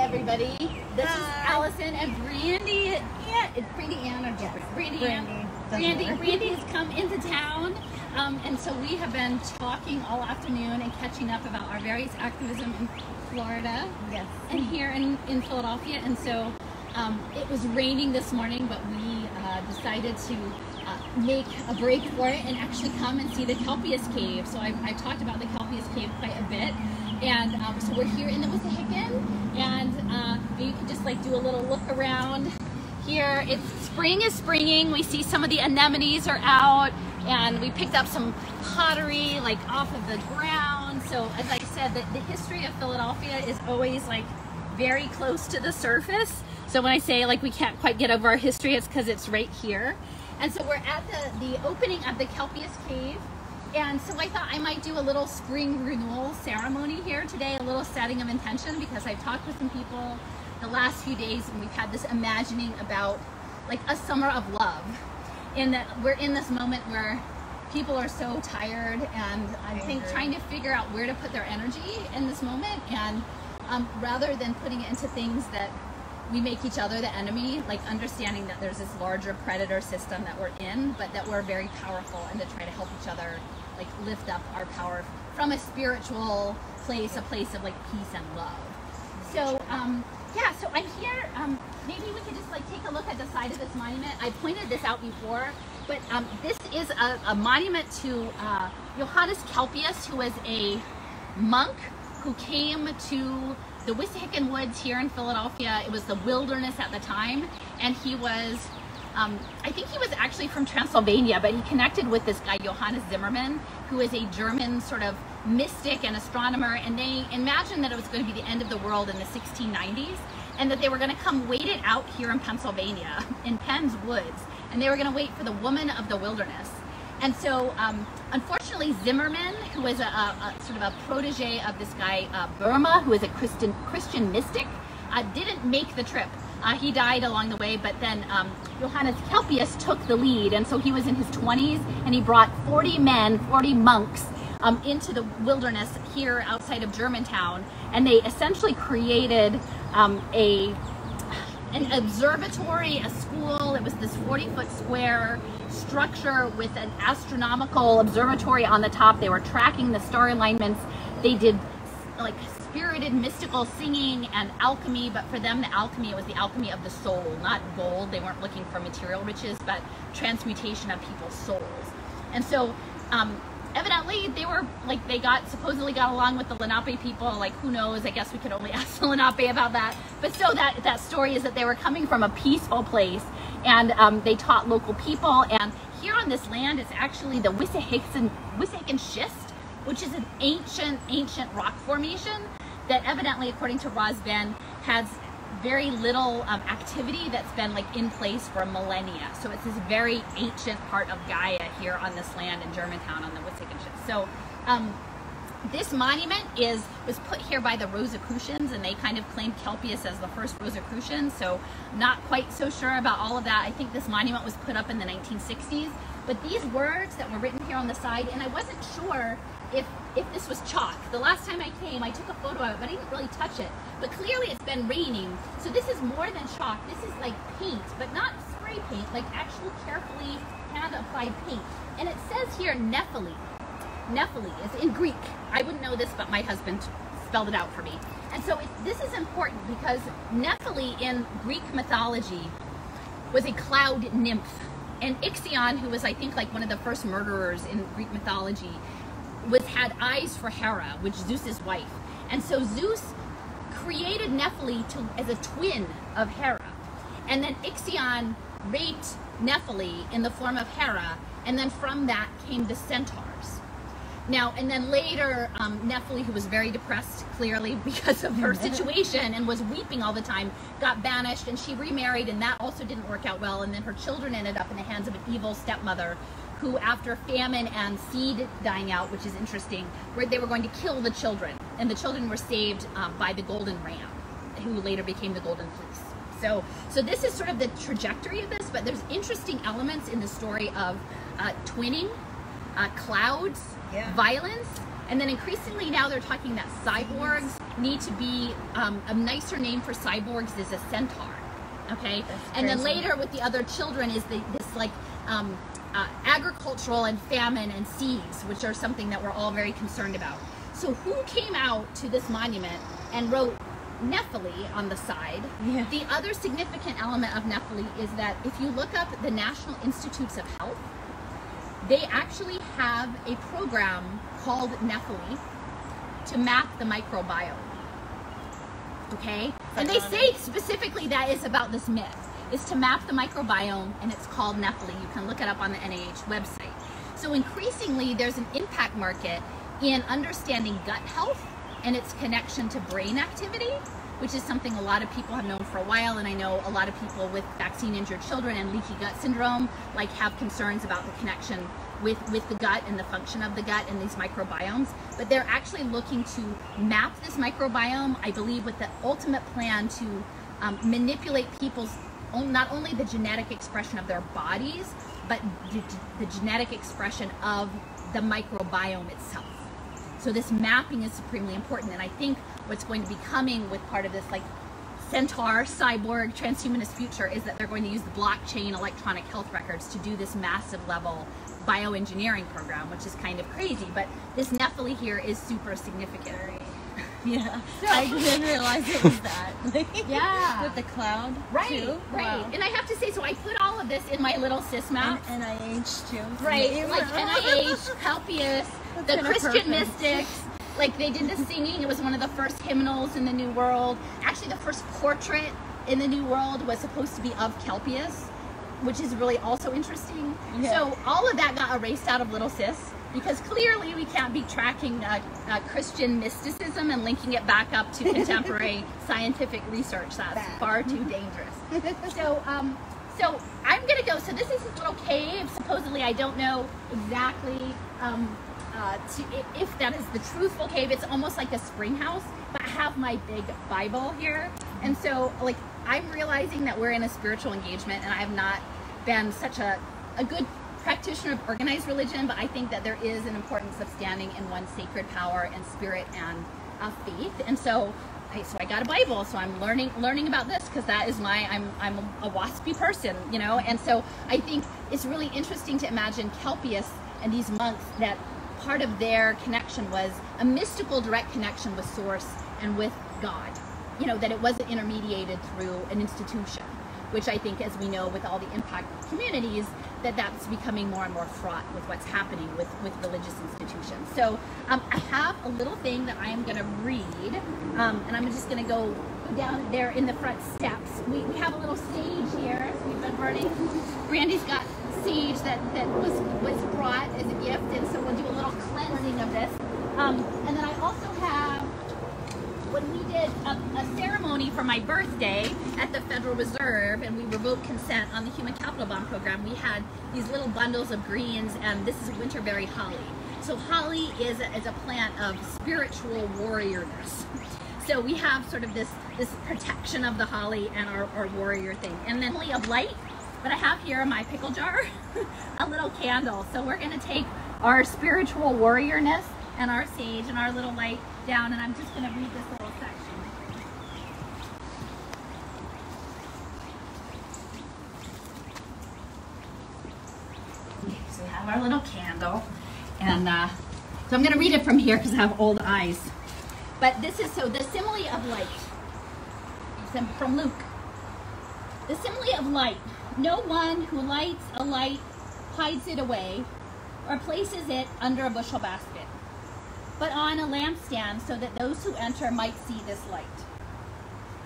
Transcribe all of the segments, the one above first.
everybody. This is Allison and Brandy. Yeah, it's Brandy Ann or just Brandy Ann. Brandy has come into town, and so we have been talking all afternoon and catching up about our various activism in Florida. Yes. And here in Philadelphia, and so it was raining this morning, but we decided to make a break for it and actually come and see the Kelpius Cave. So I talked about the Kelpius Cave quite a bit. And so we're here in the Wissahickon, and you can just like do a little look around here. It's spring is springing. We see some of the anemones are out, and we picked up some pottery like off of the ground. So as I said, the history of Philadelphia is always like very close to the surface. So when I say like we can't quite get over our history, it's because it's right here. And so we're at the opening of the Kelpius Cave. And so I thought I might do a little spring renewal ceremony here today, a little setting of intention, because I've talked with some people the last few days and we've had this imagining about like a summer of love. In that we're in this moment where people are so tired, and I think trying to figure out where to put their energy in this moment, and rather than putting it into things that we make each other the enemy, like understanding that there's this larger predator system that we're in, but that we're very powerful, and to try to help each other like lift up our power from a spiritual place, a place of like peace and love. So yeah, so I'm here. Maybe we could just like take a look at the side of this monument. I pointed this out before, but this is a monument to Johannes Kelpius, who was a monk who came to the Wissahickon woods here in Philadelphia. It was the wilderness at the time, and he was, I think he was actually from Transylvania, but he connected with this guy Johannes Zimmermann, who is a German sort of mystic and astronomer, and they imagined that it was going to be the end of the world in the 1690s, and that they were going to come wait it out here in Pennsylvania, in Penn's woods, and they were going to wait for the woman of the wilderness. And so, unfortunately, Zimmermann, who was a sort of a protege of this guy Burma, who is a Christian mystic, didn't make the trip. He died along the way, but then Johannes Kelpius took the lead, and so he was in his 20s, and he brought 40 men, 40 monks, into the wilderness here outside of Germantown, and they essentially created an observatory, a school. It was this 40-foot square structure with an astronomical observatory on the top. They were tracking the star alignments. They did like spirited mystical singing and alchemy, but for them the alchemy, it was the alchemy of the soul, not gold. They weren't looking for material riches, but transmutation of people's souls. And so evidently they were like, they supposedly got along with the Lenape people. Like, who knows? I guess we could only ask the Lenape about that. But so that story is that they were coming from a peaceful place, and they taught local people. And here on this land is actually the Wissahickon schist, which is an ancient rock formation that evidently, according to Roz Ben, has very little activity that's been like in place for millennia. So it's this very ancient part of Gaia here on this land in Germantown on the Wissahickon schist. So this monument was put here by the Rosicrucians, and they kind of claimed Kelpius as the first Rosicrucian. So not quite so sure about all of that. I think this monument was put up in the 1960s. But these words that were written here on the side, and I wasn't sure if this was chalk. The last time I came, I took a photo of it, but I didn't really touch it. But clearly it's been raining, so this is more than chalk. This is like paint, but not spray paint, like actual carefully hand-applied paint. And it says here Nephili. Nephili is in Greek. I wouldn't know this, but my husband spelled it out for me. And so this is important because Nephili in Greek mythology was a cloud nymph. And Ixion, who was I think like one of the first murderers in Greek mythology, had eyes for Hera, which Zeus's wife. And so Zeus created Nephili as a twin of Hera. And then Ixion raped Nephili in the form of Hera, and then from that came the centaurs. Now, and then later, Nephili, who was very depressed, clearly, because of her situation and was weeping all the time, got banished, and she remarried, and that also didn't work out well. And then her children ended up in the hands of an evil stepmother who, after famine and seed dying out, which is interesting, they were going to kill the children. And the children were saved by the golden ram, who later became the golden fleece. So this is sort of the trajectory of this, but there's interesting elements in the story of twinning, clouds, violence, and then increasingly now they're talking that cyborgs need to be, a nicer name for cyborgs is a centaur, okay? And then later with the other children is this like agricultural and famine and seas, which are something that we're all very concerned about. So who came out to this monument and wrote Nephili on the side? Yeah. The other significant element of Nephili is that if you look up the National Institutes of Health, they actually have a program called Nephili to map the microbiome. Okay? And they say specifically that is about this myth, is to map the microbiome, and it's called Nephili. You can look it up on the NIH website. So increasingly, there's an impact market in understanding gut health and its connection to brain activity, which is something a lot of people have known for a while, and I know a lot of people with vaccine-injured children and leaky gut syndrome have concerns about the connection with the gut and the function of the gut and these microbiomes. But they're actually looking to map this microbiome, I believe, with the ultimate plan to manipulate people's not only the genetic expression of their bodies, but the genetic expression of the microbiome itself. So this mapping is supremely important, and I think what's going to be coming with part of this centaur, cyborg, transhumanist future is that they're going to use the blockchain electronic health records to do this massive level bioengineering program, which is kind of crazy, but this Nephili here is super significant. Yeah, so, I didn't realize it was that. Yeah. With the cloud, right, too. Right. Wow. And I have to say, so I put all of this in my little cis map. And NIH, too. Right, like NIH, Kelpius, the Christian mystics. They did the singing. It was one of the first hymnals in the New World. Actually, the first portrait in the New World was supposed to be of Kelpius, which is really also interesting. Yeah. So all of that got erased out of Little Sis, because clearly we can't be tracking Christian mysticism and linking it back up to contemporary scientific research. That's far too dangerous. So I'm gonna go. So this is a little cave. Supposedly, I don't know exactly if that is the truthful cave. It's almost like a spring house, but I have my big Bible here, and so I'm realizing that we're in a spiritual engagement, and I have not been such a good practitioner of organized religion, but I think that there is an importance of standing in one sacred power and spirit and faith. And so I got a Bible, so I'm learning about this, because that is I'm a waspy person, and so I think it's really interesting to imagine Kelpius and these monks, that part of their connection was a mystical direct connection with Source and with God, that it wasn't intermediated through an institution, which I think, as we know, with all the impact communities, that's becoming more and more fraught with what's happening with religious institutions. So I have a little thing that I am going to read, and I'm just going to go down there in the front steps. We have a little sage here, so we've been burning. Brandy's got sage that was brought as a gift, and so we'll do a little cleansing of this. And then I also have, when we did a ceremony for my birthday at the Federal Reserve, and we revoked consent on the Human Capital Bond program, we had these little bundles of greens, and this is winterberry holly. So holly is a plant of spiritual warriorness. So we have sort of this protection of the holly and our warrior thing. And then Simile of Light, but I have here in my pickle jar a little candle. So we're going to take our spiritual warriorness and our sage and our little light down, and I'm just going to read this little section. Okay, so we have our little candle, and so I'm going to read it from here because I have old eyes. But this is, so the Simile of Light, from Luke. The Simile of Light. No one who lights a light hides it away or places it under a bushel basket, but on a lampstand, so that those who enter might see this light.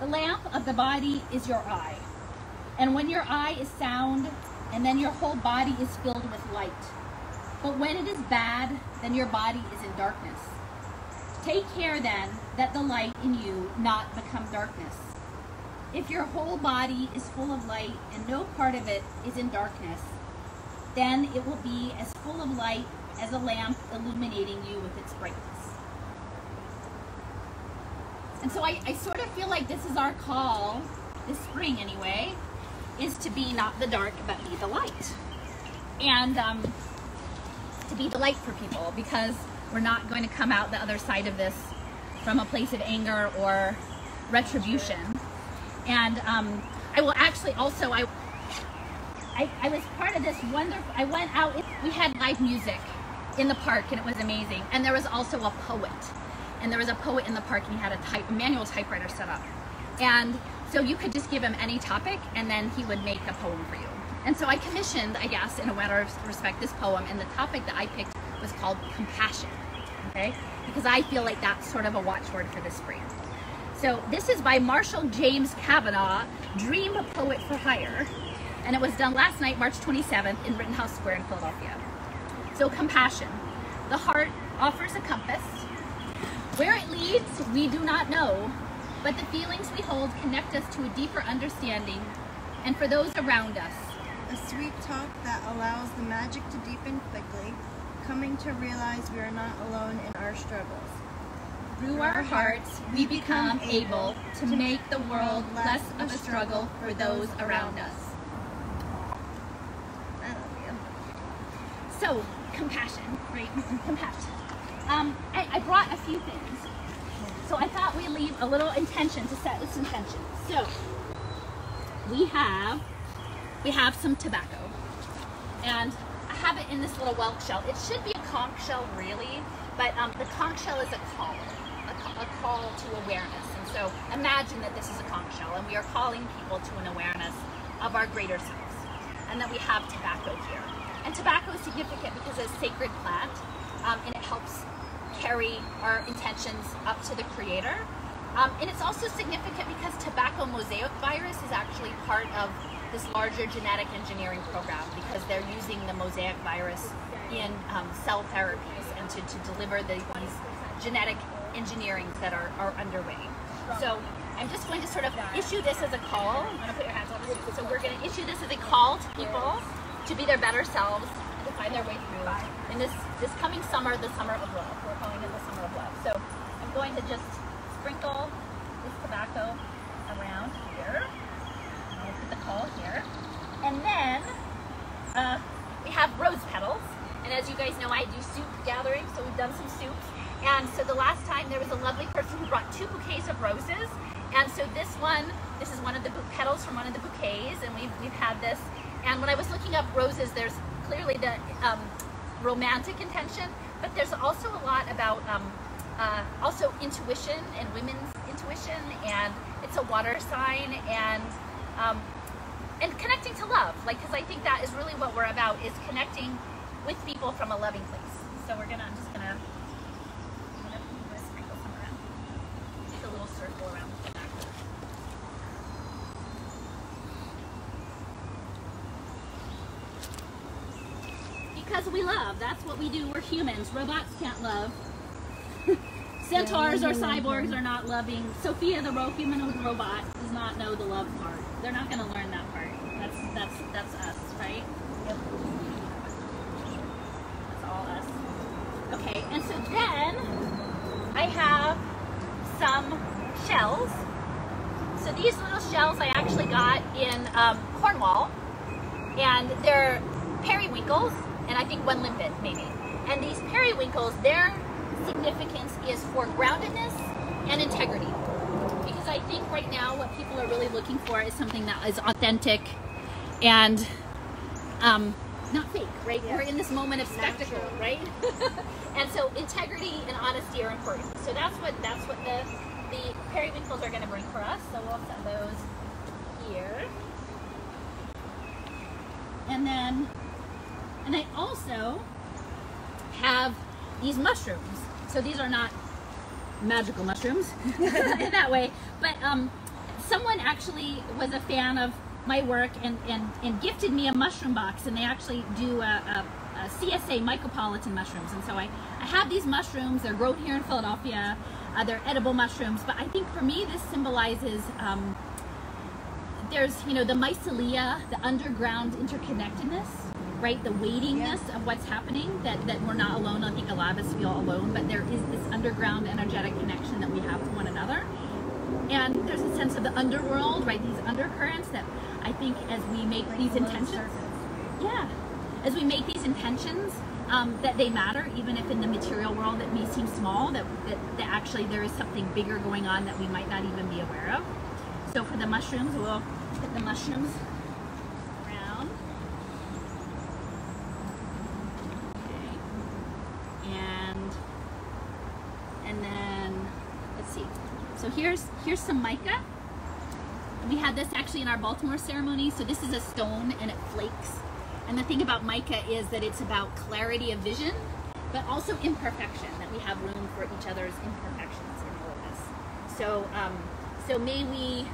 The lamp of the body is your eye. And when your eye is sound, and then your whole body is filled with light. But when it is bad, then your body is in darkness. Take care then that the light in you not become darkness. If your whole body is full of light and no part of it is in darkness, then it will be as full of light as a lamp illuminating you with its brightness. And so I sort of feel like this is our call, this spring anyway, is to be not the dark, but be the light. And to be the light for people, because we're not going to come out the other side of this from a place of anger or retribution. And I will actually also, I was part of this wonderful, I went out, we had live music in the park and it was amazing. And there was also a poet. And there was a poet in the park and he had a manual typewriter set up. And so you could just give him any topic and then he would make a poem for you. And so I commissioned, I guess, in a matter of respect, this poem, and the topic that I picked was called compassion, okay? Because I feel like that's sort of a watchword for this spring. So this is by Marshall James Kavanaugh, Dream Poet for Hire. And it was done last night, March 27th, in Rittenhouse Square in Philadelphia. So compassion. The heart offers a compass. Where it leads, we do not know, but the feelings we hold connect us to a deeper understanding, and for those around us. A sweet talk that allows the magic to deepen quickly, coming to realize we are not alone in our struggles. Through our hearts, we become able to make the world less of a struggle for those around us. I love you. So, compassion, right? Compassion. I brought a few things. So I thought we'd leave a little intention to set this intention. So, we have some tobacco. And I have it in this little whelk shell. It should be a conch shell, really, but the conch shell is a call to awareness. And so imagine that this is a conch shell, and we are calling people to an awareness of our greater selves, and that we have tobacco here. And tobacco is significant because it's a sacred plant, and it helps carry our intentions up to the Creator. And it's also significant because tobacco mosaic virus is actually part of this larger genetic engineering program, because they're using the mosaic virus in cell therapies and to deliver these genetic engineerings that are underway. So I'm just going to sort of issue this as a call. I'm going to put your hands on it. So we're going to issue this as a call to people to be their better selves and to find their way through in this coming summer, the summer of love. We're calling it the summer of love. So I'm going to just sprinkle this tobacco around here. I'll put the call here. And then we have rose petals. And as you guys know, I do soup gatherings, so we've done some soups. And so the last time there was a lovely person who brought 2 bouquets of roses. And so this is one of the petals from one of the bouquets, and we've had this. And when I was looking up roses, there's clearly the romantic intention, but there's also a lot about also intuition and women's intuition, and it's a water sign, and connecting to love, because I think that is really what we're about, is connecting with people from a loving place. So I'm just gonna sprinkle some around, just a little circle around the back. Because we love, that's what we do. We're humans. Robots can't love. Centaurs or cyborgs are not loving. Sophia, the humanoid robot, does not know the love part. They're not going to learn that part. That's us, right? Yep. That's all us. Okay, and so then I have some shells. So these little shells I actually got in Cornwall, and they're periwinkles, and I think 1 limpet maybe. And these periwinkles, their significance is for groundedness and integrity. Because I think right now what people are really looking for is something that is authentic and not fake, right? Yeah. We're in this moment of spectacle, right? And so integrity and honesty are important. So that's what the periwinkles are going to bring for us. So we'll set those here. And I also have these mushrooms. So these are not magical mushrooms in that way, but someone actually was a fan of my work and gifted me a mushroom box, and they actually do a CSA micropolitan mushrooms. And so I have these mushrooms. They're grown here in Philadelphia. They're edible mushrooms, but I think for me this symbolizes there's, the mycelia, the underground interconnectedness, right? The weightiness of what's happening, that we're not alone. I think a lot of us feel alone, but there is this underground energetic connection that we have to one another. And there's a sense of the underworld, right? These undercurrents that I think as we make these intentions, as we make these intentions, that they matter, even if in the material world it may seem small, that actually there is something bigger going on that we might not even be aware of. So for the mushrooms, we'll put the mushrooms around. Okay. And then, let's see. So here's some mica. We had this actually in our Baltimore ceremony. So this is a stone and it flakes. And the thing about mica is that it's about clarity of vision, but also imperfection, that we have room for each other's imperfections in all of this. So, so may we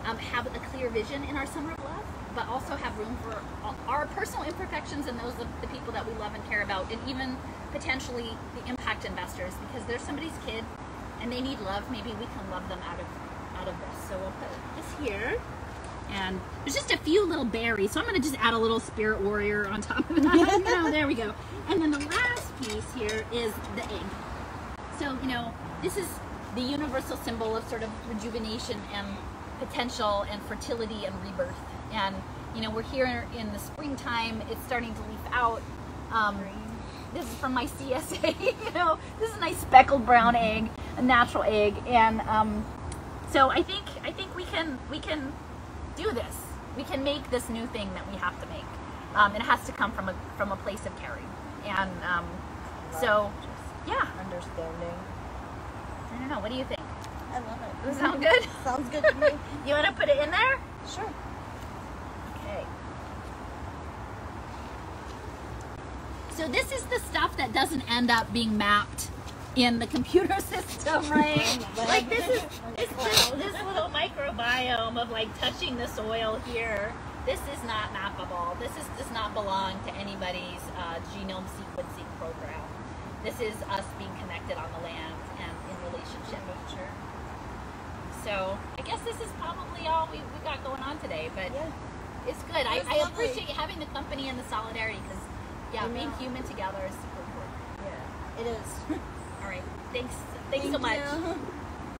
have a clear vision in our summer of love, but also have room for our personal imperfections and those of the people that we love and care about, and even potentially the impact investors, because they're somebody's kid and they need love. Maybe we can love them out of this. So we'll put this here. And there's just a few little berries, so I'm going to just add a little spirit warrior on top of that. You know, there we go. And then the last piece here is the egg. So, you know, this is the universal symbol of sort of rejuvenation and potential and fertility and rebirth. And, you know, we're here in the springtime. It's starting to leaf out. This is from my CSA. You know, this is a nice speckled brown egg, a natural egg. And so I think we can do this. We can make this new thing that we have to make. It has to come from a place of caring. And so, yeah. Understanding. I don't know. What do you think? I love it. Does it sound good? Sounds good to me. You want to put it in there? Sure. Okay. So this is the stuff that doesn't end up being mapped in the computer system, right? Like this little microbiome of like touching the soil here. This is not mappable. This does not belong to anybody's genome sequencing program. This is us being connected on the land and in relationship with nature. So I guess this is probably all we got going on today, but yeah, it's good. I appreciate having the company and the solidarity, because yeah, being human together is super important. Yeah, it is. All right. Thanks so much. You.